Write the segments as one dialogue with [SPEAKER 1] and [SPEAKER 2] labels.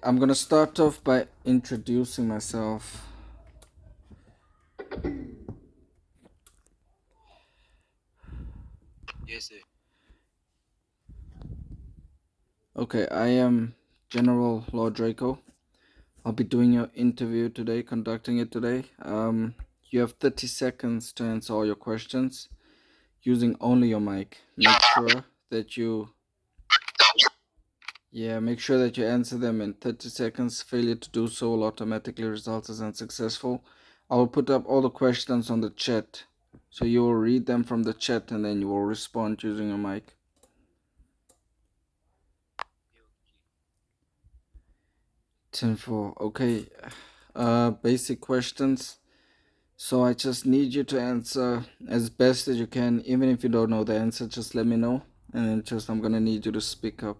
[SPEAKER 1] I'm gonna start off by introducing myself.
[SPEAKER 2] Yes, sir.
[SPEAKER 1] Okay, I am General Lord Draco. I'll be doing your interview today, conducting it today. You have 30 seconds to answer all your questions using only your mic. Make sure that you answer them in 30 seconds. Failure to do so will automatically result as unsuccessful. I will put up all the questions on the chat. So you will read them from the chat and then you will respond using your mic. 10-4. Okay. Basic questions. So I just need you to answer as best as you can. Even if you don't know the answer, just let me know. And then I'm gonna need you to speak up.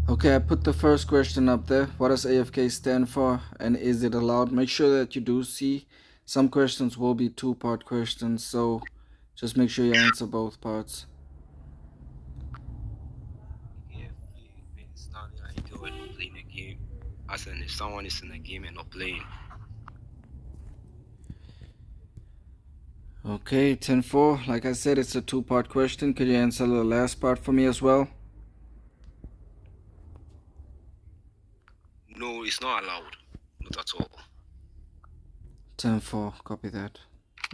[SPEAKER 1] Okay, I put the first question up there. What does AFK stand for and is it allowed? Make sure that you do see some questions will be two-part questions, so just make sure you answer both parts.
[SPEAKER 2] AFK means standing idle and not playing a game. As in, if someone is in a game and not playing.
[SPEAKER 1] Okay, 10-4. Like I said, it's a two-part question. Could you answer the last part for me as well?
[SPEAKER 2] No, it's not allowed. Not at all.
[SPEAKER 1] 10-4. Copy that.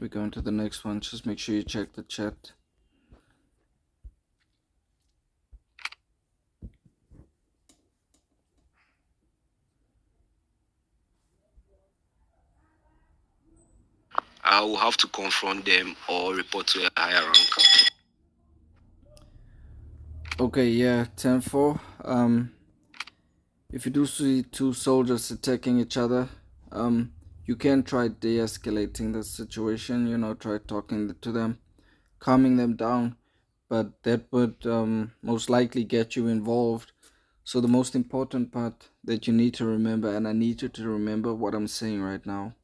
[SPEAKER 1] We go into the next one. Just make sure you check the chat.
[SPEAKER 2] I will have to confront them or report to a higher rank.
[SPEAKER 1] Okay, yeah, 10-4. If you do see two soldiers attacking each other, you can try de-escalating the situation, try talking to them, calming them down, but that would most likely get you involved. So the most important part that you need to remember, and I need you to remember what I'm saying right now,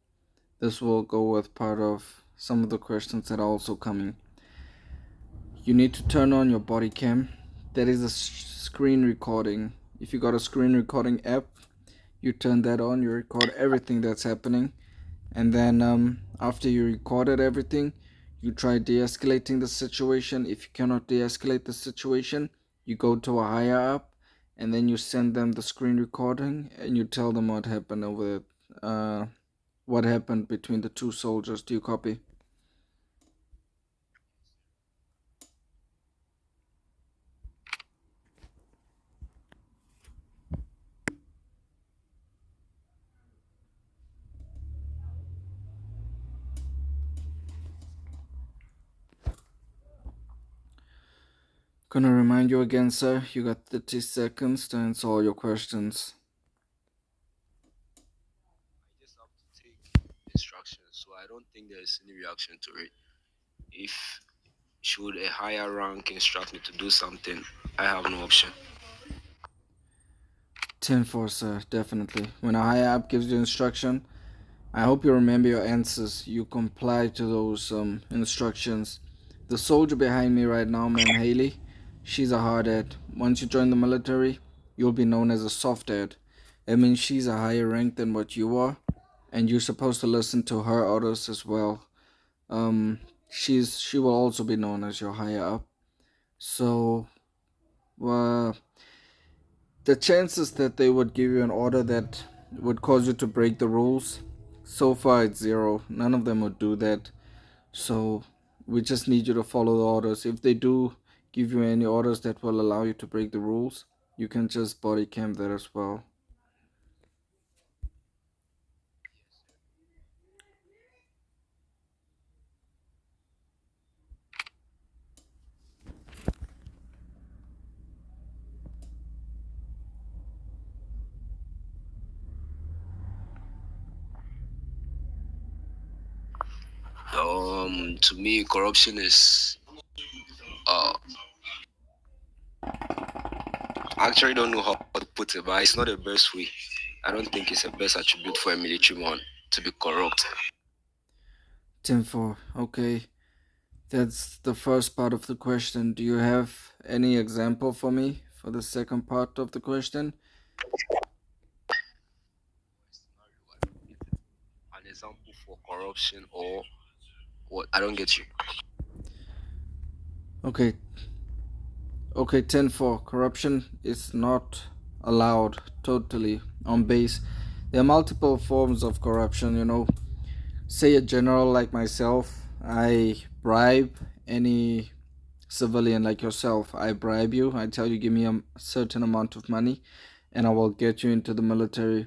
[SPEAKER 1] this will go with part of some of the questions that are also coming. You need to turn on your body cam. That is a screen recording. If you got a screen recording app, you turn that on, you record everything that's happening, and then after you recorded everything, you try de-escalating the situation. If you cannot de-escalate the situation, you go to a higher up, and then you send them the screen recording and you tell them what happened what happened between the two soldiers. Do you copy? Gonna remind you again, sir, you got 30 seconds to answer all your questions.
[SPEAKER 2] I just have to take instructions, so I don't think there's any reaction to it. If should a higher rank instruct me to do something, I have no option.
[SPEAKER 1] 10-4, sir, definitely. When a higher up gives you instruction, I hope you remember your answers. You comply to those instructions. The soldier behind me right now, Ma'am Haley, she's a hard ad. Once you join the military, you'll be known as a soft ad. It means she's a higher rank than what you are, and you're supposed to listen to her orders as well. She will also be known as your higher up. So, uh, the chances that they would give you an order that would cause you to break the rules, so far it's zero. None of them would do that. So we just need you to follow the orders. If they do give you any orders that will allow you to break the rules, you can just body cam that as well.
[SPEAKER 2] To me, corruption is uh I actually don't know how to put it, but it's not the best way. I don't think it's the best attribute for a military man. to be corrupt.
[SPEAKER 1] 10-4. Okay, that's the first part of the question. Do you have any example for me for the second part of the question?
[SPEAKER 2] An example for corruption or what? I don't get you.
[SPEAKER 1] Okay, okay, 10-4. Corruption is not allowed totally on base. There are multiple forms of corruption, Say a general like myself, I bribe any civilian like yourself. I bribe you, I tell you, give me a certain amount of money, and I will get you into the military.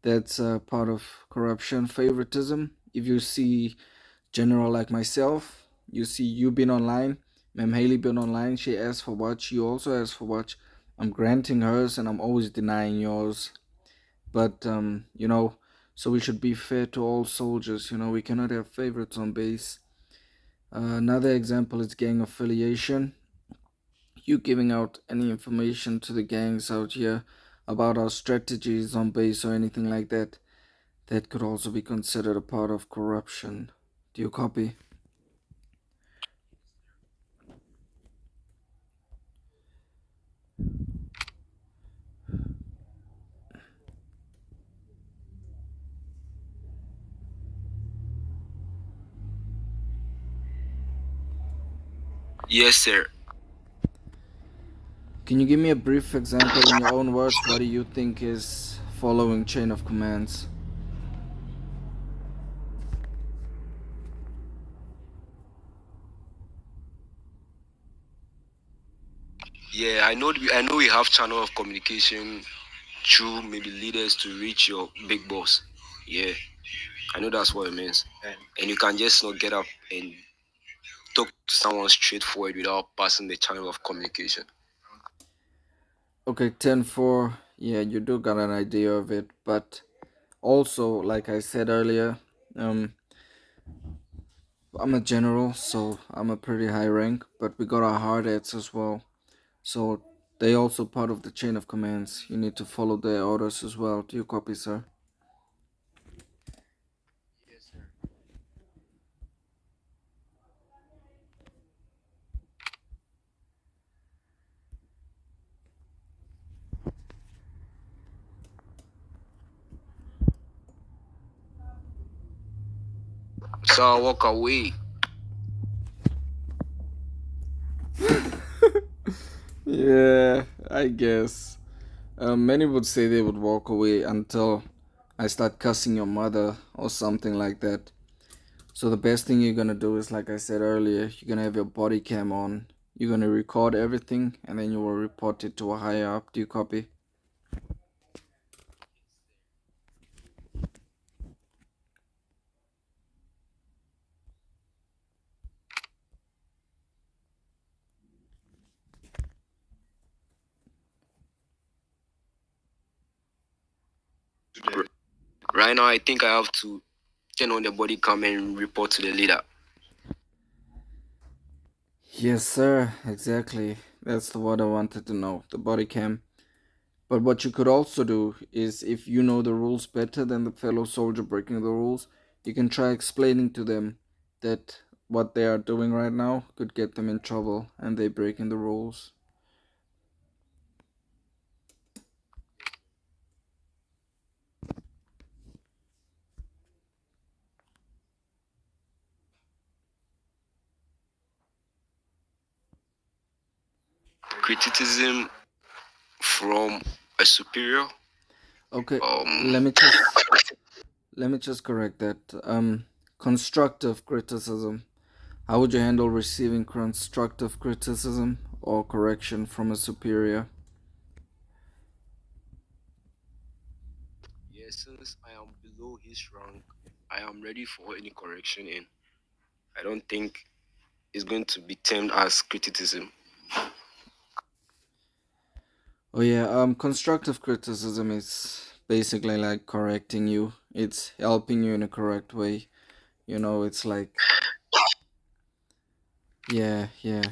[SPEAKER 1] That's part of corruption. Favoritism. If you see general like myself, you see you been online, Ma'am Haley been online, she asked for watch, you also asked for watch. I'm granting hers and I'm always denying yours. But so we should be fair to all soldiers. We cannot have favorites on base. Another example is gang affiliation. You giving out any information to the gangs out here about our strategies on base or anything like that, that could also be considered a part of corruption. Do you copy?
[SPEAKER 2] Yes, sir.
[SPEAKER 1] Can you give me a brief example in your own words? What do you think is following chain of commands?
[SPEAKER 2] Yeah, I know we have channel of communication through maybe leaders to reach your big boss. Yeah, I know that's what it means. And you can just not get up and talk to someone straightforward without passing the channel of communication.
[SPEAKER 1] Okay, 10-4. Yeah, you do got an idea of it, but also, like I said earlier, um, I'm a general, so I'm a pretty high rank, but we got our hard hats as well. So they also part of the chain of commands. You need to follow their orders as well. Do you copy, sir?
[SPEAKER 2] Yes, sir. So I walk away.
[SPEAKER 1] Yeah, I guess. Many would say they would walk away until I start cussing your mother or something like that. So the best thing you're gonna do is, like I said earlier, you're gonna have your body cam on. You're gonna record everything, and then you will report it to a higher up. Do you copy?
[SPEAKER 2] Right now, I think I have to turn on the body cam and report to the leader.
[SPEAKER 1] Yes, sir. Exactly. That's the what I wanted to know. The body cam. But what you could also do is, if you know the rules better than the fellow soldier breaking the rules, you can try explaining to them that what they are doing right now could get them in trouble and they breaking the rules.
[SPEAKER 2] Criticism from a superior.
[SPEAKER 1] Okay,
[SPEAKER 2] Um,
[SPEAKER 1] let me just correct that. Constructive criticism. How would you handle receiving constructive criticism or correction from a superior?
[SPEAKER 2] yes, since I am below his rank, I am ready for any correction, and I don't think it's going to be termed as criticism.
[SPEAKER 1] Oh yeah, constructive criticism is basically like correcting you. It's helping you in a correct way. It's like, yeah, yeah.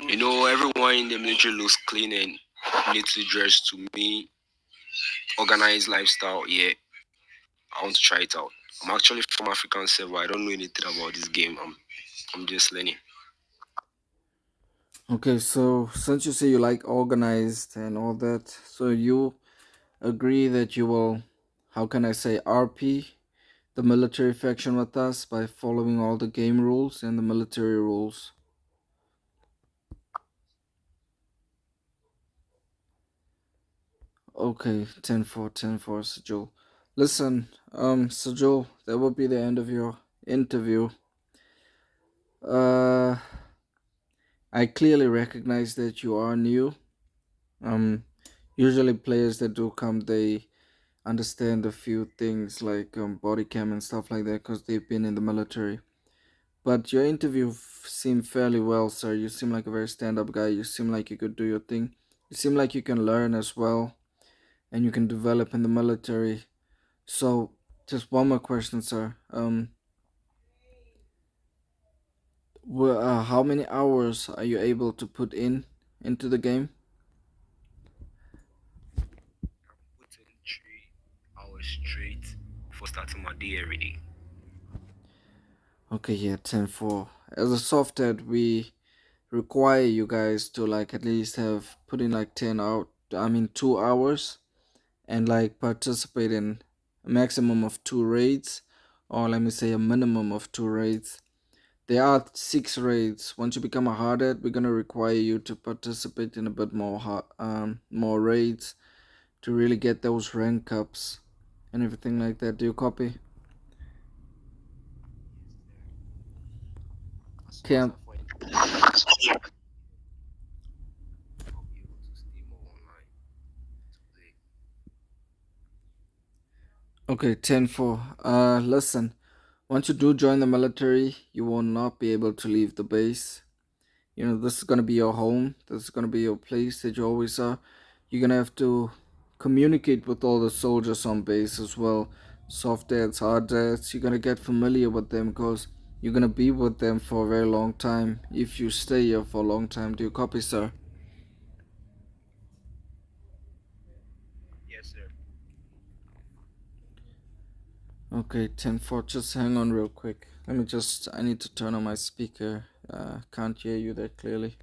[SPEAKER 2] You know, everyone in the military looks clean and neatly dressed. To me, organized lifestyle. Yeah, I want to try it out. I'm actually from African server. I don't know anything about this game. I'm just learning.
[SPEAKER 1] Okay, so since you say you like organized and all that, so you agree that you will, how can I say, RP the military faction with us by following all the game rules and the military rules. Okay, 10-4, 10-4, Sajul. Listen, Sajul, that will be the end of your interview. Uh, I clearly recognize that you are new. Um, Usually players that do come, they understand a few things like body cam and stuff like that because they've been in the military. But your interview seemed fairly well, sir. You seem like a very stand-up guy. You seem like you could do your thing. You seem like you can learn as well, and you can develop in the military. So, just one more question, sir. How many hours are you able to put into the game?
[SPEAKER 2] Put in 3 hours straight before starting my day every day.
[SPEAKER 1] Okay, yeah, 10-4. As a soft ed, we require you guys to like at least have put in like 10 out. I mean 2 hours and like participate in a maximum of 2 raids, or let me say a minimum of 2 raids. There are 6 raids. Once you become a hard hat, we're gonna require you to participate in a bit more raids to really get those rank ups and everything like that. Do you copy?
[SPEAKER 2] As soon as
[SPEAKER 1] Can't.
[SPEAKER 2] I find I'll be able to stay more online to play.
[SPEAKER 1] Okay, 10-4. Listen. Once you do join the military, you will not be able to leave the base. You know, this is gonna be your home. This is gonna be your place that you always are. You're gonna have to communicate with all the soldiers on base as well. Soft dads, hard dads. You're gonna get familiar with them because you're gonna be with them for a very long time. If you stay here for a long time, do you copy, sir?
[SPEAKER 2] Yes, sir.
[SPEAKER 1] Okay, 10-4. Just hang on real quick. I need to turn on my speaker. Can't hear you that clearly.